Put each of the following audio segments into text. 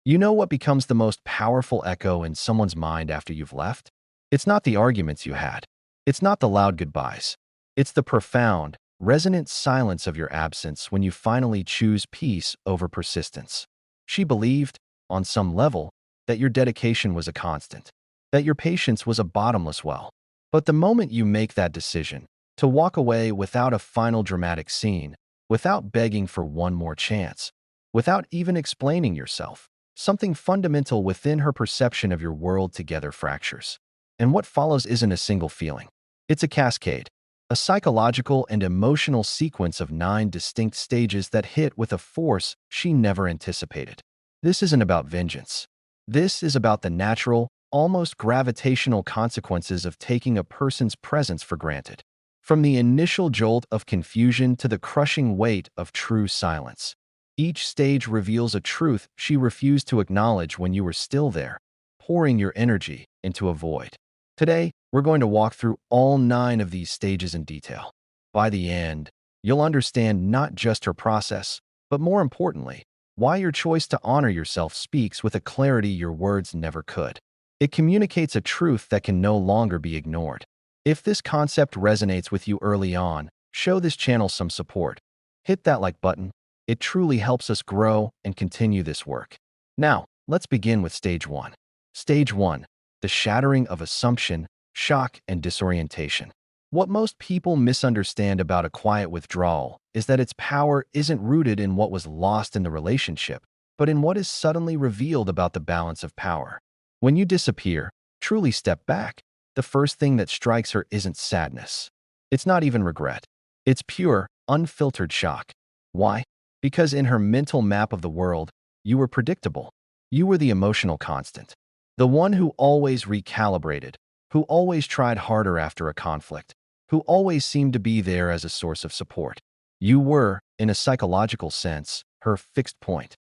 You know what becomes the most powerful echo in someone's mind after you've left? It's not the arguments you had. It's not the loud goodbyes. It's the profound, resonant silence of your absence when you finally choose peace over persistence. She believed, on some level, that your dedication was a constant, that your patience was a bottomless well. But the moment you make that decision, to walk away without a final dramatic scene, without begging for one more chance, without even explaining yourself, something fundamental within her perception of your world together fractures. And what follows isn't a single feeling. It's a cascade, a psychological and emotional sequence of 9 distinct stages that hit with a force she never anticipated. This isn't about vengeance. This is about the natural, almost gravitational consequences of taking a person's presence for granted. From the initial jolt of confusion to the crushing weight of true silence, each stage reveals a truth she refused to acknowledge when you were still there, pouring your energy into a void. Today, we're going to walk through all 9 of these stages in detail. By the end, you'll understand not just her process, but more importantly, why your choice to honor yourself speaks with a clarity your words never could. It communicates a truth that can no longer be ignored. If this concept resonates with you early on, show this channel some support. Hit that like button. It truly helps us grow and continue this work. Now, let's begin with Stage 1. Stage 1. The shattering of assumption, shock, and disorientation. What most people misunderstand about a quiet withdrawal is that its power isn't rooted in what was lost in the relationship, but in what is suddenly revealed about the balance of power. When you disappear, truly step back, the first thing that strikes her isn't sadness. It's not even regret. It's pure, unfiltered shock. Why? Because in her mental map of the world, you were predictable. You were the emotional constant. The one who always recalibrated, who always tried harder after a conflict, who always seemed to be there as a source of support. You were, in a psychological sense, her fixed point.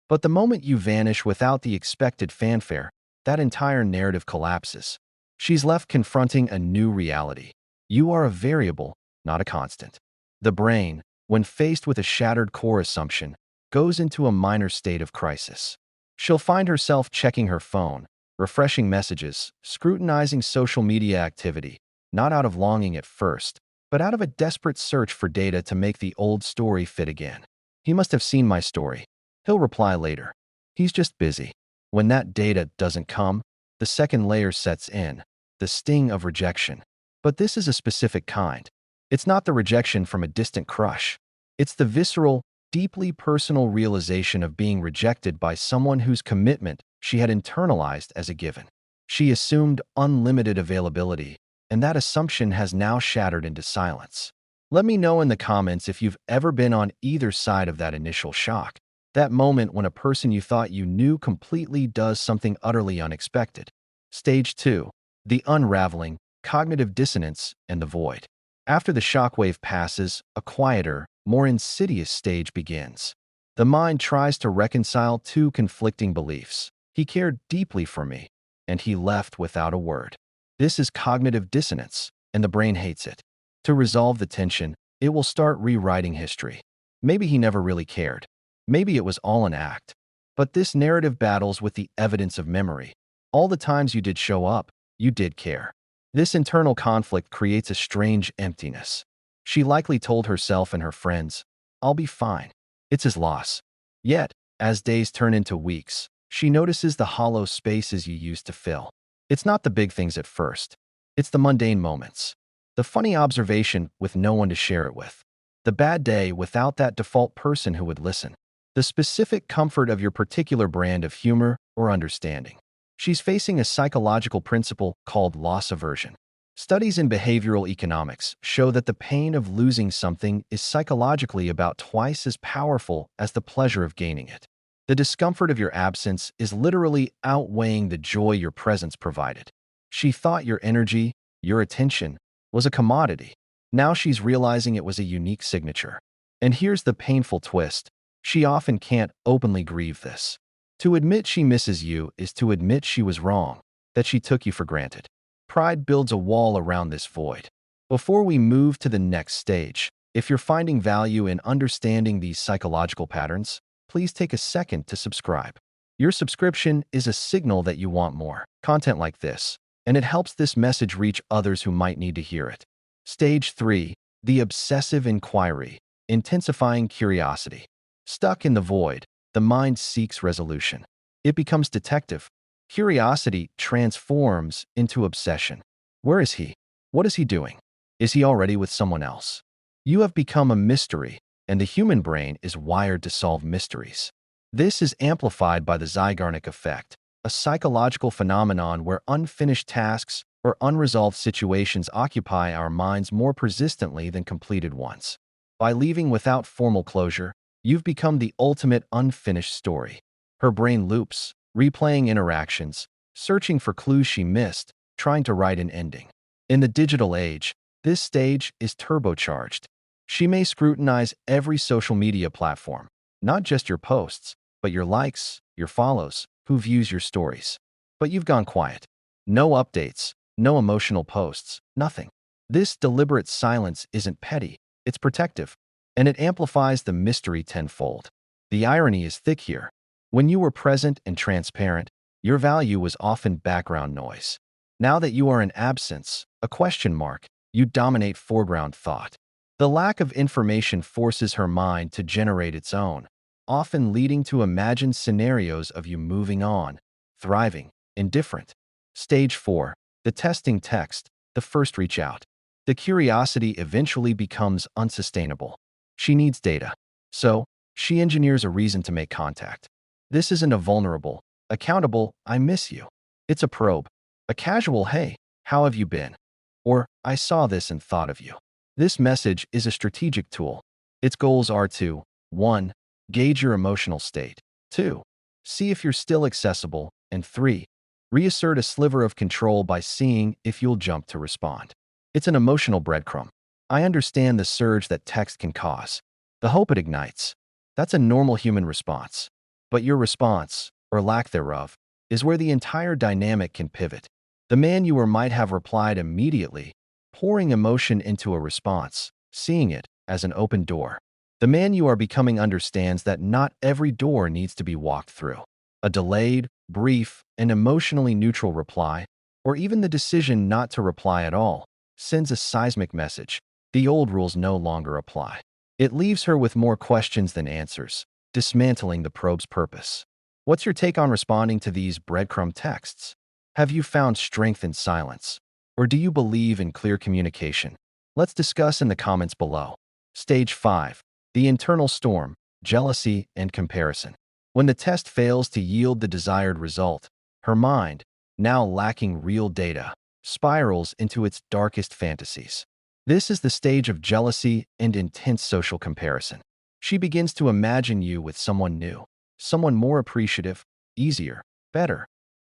But the moment you vanish without the expected fanfare, that entire narrative collapses. She's left confronting a new reality. You are a variable, not a constant. The brain, when faced with a shattered core assumption, goes into a minor state of crisis. She'll find herself checking her phone, refreshing messages, scrutinizing social media activity, not out of longing at first, but out of a desperate search for data to make the old story fit again. He must have seen my story. He'll reply later. He's just busy. When that data doesn't come, the second layer sets in, the sting of rejection. But this is a specific kind. It's not the rejection from a distant crush. It's the visceral, deeply personal realization of being rejected by someone whose commitment she had internalized as a given. She assumed unlimited availability, and that assumption has now shattered into silence. Let me know in the comments if you've ever been on either side of that initial shock, that moment when a person you thought you knew completely does something utterly unexpected. Stage 2. The unraveling, cognitive dissonance, and the void. After the shockwave passes, a quieter, more insidious stage begins. The mind tries to reconcile 2 conflicting beliefs. He cared deeply for me, and he left without a word. This is cognitive dissonance, and the brain hates it. To resolve the tension, it will start rewriting history. Maybe he never really cared. Maybe it was all an act. But this narrative battles with the evidence of memory. All the times you did show up, you did care. This internal conflict creates a strange emptiness. She likely told herself and her friends, "I'll be fine. It's his loss." Yet, as days turn into weeks, she notices the hollow spaces you used to fill. It's not the big things at first. It's the mundane moments. The funny observation with no one to share it with. The bad day without that default person who would listen. The specific comfort of your particular brand of humor or understanding. She's facing a psychological principle called loss aversion. Studies in behavioral economics show that the pain of losing something is psychologically about twice as powerful as the pleasure of gaining it. The discomfort of your absence is literally outweighing the joy your presence provided. She thought your energy, your attention, was a commodity. Now she's realizing it was a unique signature. And here's the painful twist. She often can't openly grieve this. To admit she misses you is to admit she was wrong, that she took you for granted. Pride builds a wall around this void. Before we move to the next stage, if you're finding value in understanding these psychological patterns, please take a second to subscribe. Your subscription is a signal that you want more content like this, and it helps this message reach others who might need to hear it. Stage 3. The obsessive inquiry, intensifying curiosity. Stuck in the void, the mind seeks resolution. It becomes detective. Curiosity transforms into obsession. Where is he? What is he doing? Is he already with someone else? You have become a mystery, and the human brain is wired to solve mysteries. This is amplified by the Zeigarnik effect, a psychological phenomenon where unfinished tasks or unresolved situations occupy our minds more persistently than completed ones. By leaving without formal closure, you've become the ultimate unfinished story. Her brain loops, replaying interactions, searching for clues she missed, trying to write an ending. In the digital age, this stage is turbocharged. She may scrutinize every social media platform, not just your posts, but your likes, your follows, who views your stories. But you've gone quiet. No updates, no emotional posts, nothing. This deliberate silence isn't petty, it's protective, and it amplifies the mystery tenfold. The irony is thick here. When you were present and transparent, your value was often background noise. Now that you are an absence, a question mark, you dominate foreground thought. The lack of information forces her mind to generate its own, often leading to imagined scenarios of you moving on, thriving, indifferent. Stage 4. The testing text, the first reach out. The curiosity eventually becomes unsustainable. She needs data. So, she engineers a reason to make contact. This isn't a vulnerable, accountable, I miss you. It's a probe. A casual, hey, how have you been? Or, I saw this and thought of you. This message is a strategic tool. Its goals are to 1. Gauge your emotional state. 2. See if you're still accessible. And 3. Reassert a sliver of control by seeing if you'll jump to respond. It's an emotional breadcrumb. I understand the surge that text can cause, the hope it ignites. That's a normal human response. But your response, or lack thereof, is where the entire dynamic can pivot. The man you were might have replied immediately, pouring emotion into a response, seeing it as an open door. The man you are becoming understands that not every door needs to be walked through. A delayed, brief, and emotionally neutral reply, or even the decision not to reply at all, sends a seismic message. The old rules no longer apply. It leaves her with more questions than answers, dismantling the probe's purpose. What's your take on responding to these breadcrumb texts? Have you found strength in silence? Or do you believe in clear communication? Let's discuss in the comments below. Stage 5. The internal storm, jealousy, and comparison. When the test fails to yield the desired result, her mind, now lacking real data, spirals into its darkest fantasies. This is the stage of jealousy and intense social comparison. She begins to imagine you with someone new, someone more appreciative, easier, better.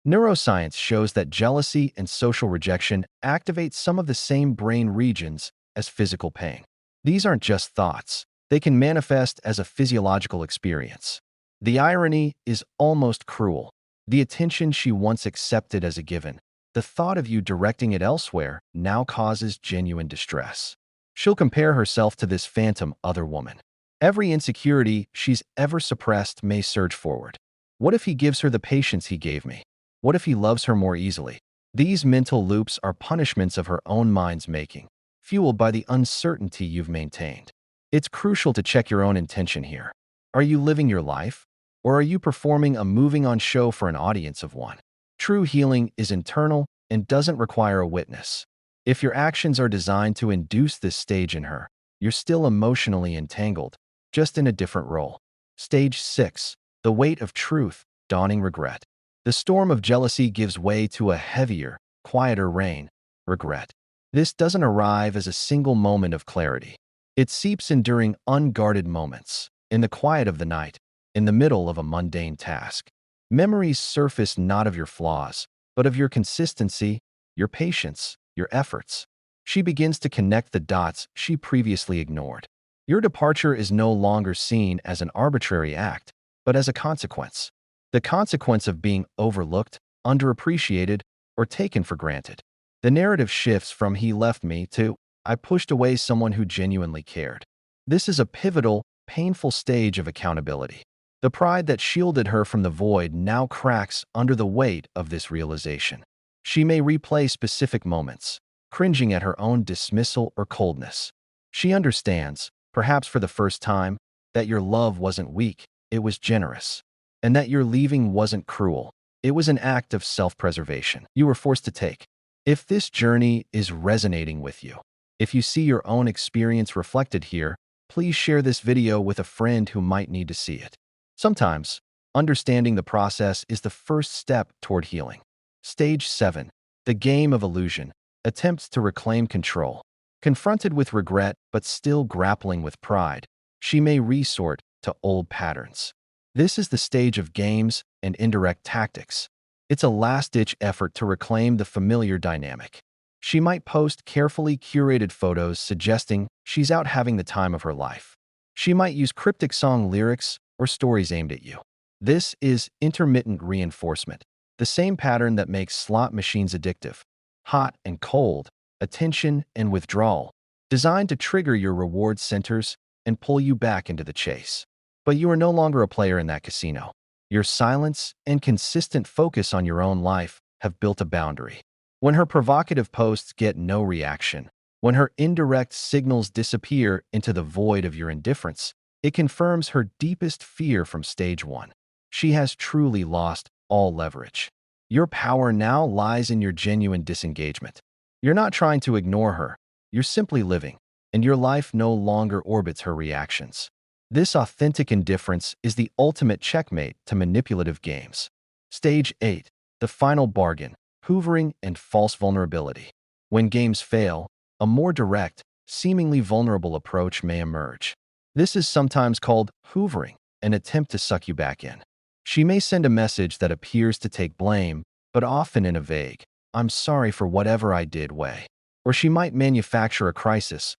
Neuroscience shows that jealousy and social rejection activate some of the same brain regions as physical pain. These aren't just thoughts. They can manifest as a physiological experience. The irony is almost cruel. The attention she once accepted as a given, the thought of you directing it elsewhere, now causes genuine distress. She'll compare herself to this phantom other woman. Every insecurity she's ever suppressed may surge forward. What if he gives her the patience he gave me? What if he loves her more easily? These mental loops are punishments of her own mind's making, fueled by the uncertainty you've maintained. It's crucial to check your own intention here. Are you living your life? Or are you performing a moving-on show for an audience of one? True healing is internal and doesn't require a witness. If your actions are designed to induce this stage in her, you're still emotionally entangled, just in a different role. Stage 6. The weight of truth, dawning regret. The storm of jealousy gives way to a heavier, quieter rain, regret. This doesn't arrive as a single moment of clarity. It seeps in during unguarded moments, in the quiet of the night, in the middle of a mundane task. Memories surface not of your flaws, but of your consistency, your patience, your efforts. She begins to connect the dots she previously ignored. Your departure is no longer seen as an arbitrary act, but as a consequence. The consequence of being overlooked, underappreciated, or taken for granted. The narrative shifts from "he left me" to "I pushed away someone who genuinely cared." This is a pivotal, painful stage of accountability. The pride that shielded her from the void now cracks under the weight of this realization. She may replay specific moments, cringing at her own dismissal or coldness. She understands, perhaps for the first time, that your love wasn't weak, it was generous. And that your leaving wasn't cruel. It was an act of self-preservation you were forced to take. If this journey is resonating with you, if you see your own experience reflected here, please share this video with a friend who might need to see it. Sometimes, understanding the process is the first step toward healing. Stage 7. The game of illusion. Attempts to reclaim control. Confronted with regret but still grappling with pride, she may resort to old patterns. This is the stage of games and indirect tactics. It's a last-ditch effort to reclaim the familiar dynamic. She might post carefully curated photos suggesting she's out having the time of her life. She might use cryptic song lyrics or stories aimed at you. This is intermittent reinforcement, the same pattern that makes slot machines addictive. Hot and cold, attention and withdrawal, designed to trigger your reward centers and pull you back into the chase. But you are no longer a player in that casino. Your silence and consistent focus on your own life have built a boundary. When her provocative posts get no reaction, when her indirect signals disappear into the void of your indifference, it confirms her deepest fear from stage 1. She has truly lost all leverage. Your power now lies in your genuine disengagement. You're not trying to ignore her, you're simply living, and your life no longer orbits her reactions. This authentic indifference is the ultimate checkmate to manipulative games. Stage 8. The final bargain. Hoovering and false vulnerability. When games fail, a more direct, seemingly vulnerable approach may emerge. This is sometimes called hoovering, an attempt to suck you back in. She may send a message that appears to take blame, but often in a vague, "I'm sorry for whatever I did" way. Or she might manufacture a crisis,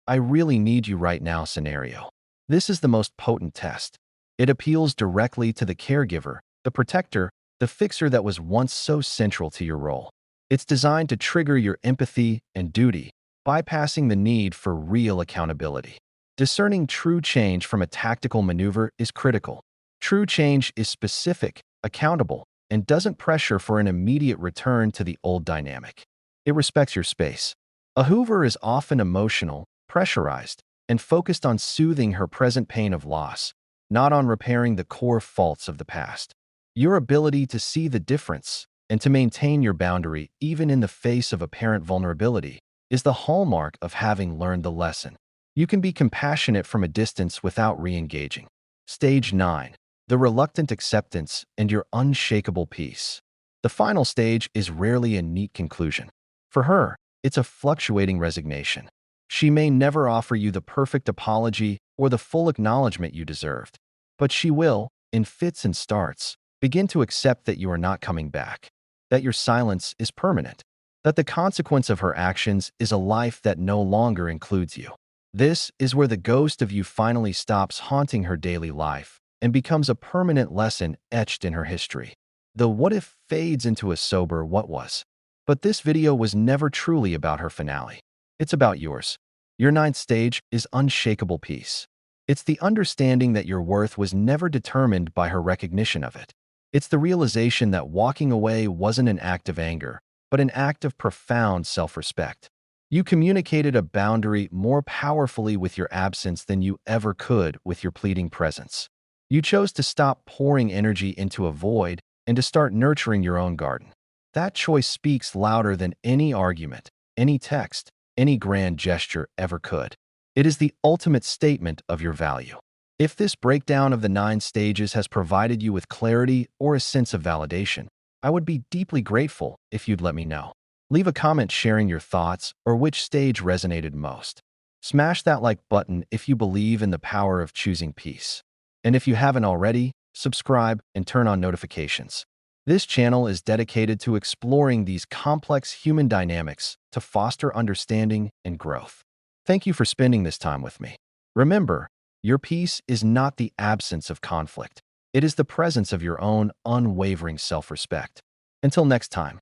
"I really need you right now" scenario. This is the most potent test. It appeals directly to the caregiver, the protector, the fixer that was once so central to your role. It's designed to trigger your empathy and duty, bypassing the need for real accountability. Discerning true change from a tactical maneuver is critical. True change is specific, accountable, and doesn't pressure for an immediate return to the old dynamic. It respects your space. A Hoover is often emotional, pressurized, and focused on soothing her present pain of loss, not on repairing the core faults of the past. Your ability to see the difference and to maintain your boundary even in the face of apparent vulnerability is the hallmark of having learned the lesson. You can be compassionate from a distance without re-engaging. Stage 9. The reluctant acceptance and your unshakable peace. The final stage is rarely a neat conclusion. For her, it's a fluctuating resignation. She may never offer you the perfect apology or the full acknowledgement you deserved, but she will, in fits and starts, begin to accept that you are not coming back, that your silence is permanent, that the consequence of her actions is a life that no longer includes you. This is where the ghost of you finally stops haunting her daily life and becomes a permanent lesson etched in her history. The what if fades into a sober what was. But this video was never truly about her finale. It's about yours. Your 9th stage is unshakable peace. It's the understanding that your worth was never determined by her recognition of it. It's the realization that walking away wasn't an act of anger, but an act of profound self-respect. You communicated a boundary more powerfully with your absence than you ever could with your pleading presence. You chose to stop pouring energy into a void and to start nurturing your own garden. That choice speaks louder than any argument, any text, any grand gesture ever could. It is the ultimate statement of your value. If this breakdown of the 9 stages has provided you with clarity or a sense of validation, I would be deeply grateful if you'd let me know. Leave a comment sharing your thoughts or which stage resonated most. Smash that like button if you believe in the power of choosing peace. And if you haven't already, subscribe and turn on notifications. This channel is dedicated to exploring these complex human dynamics to foster understanding and growth. Thank you for spending this time with me. Remember, your peace is not the absence of conflict. It is the presence of your own unwavering self-respect. Until next time.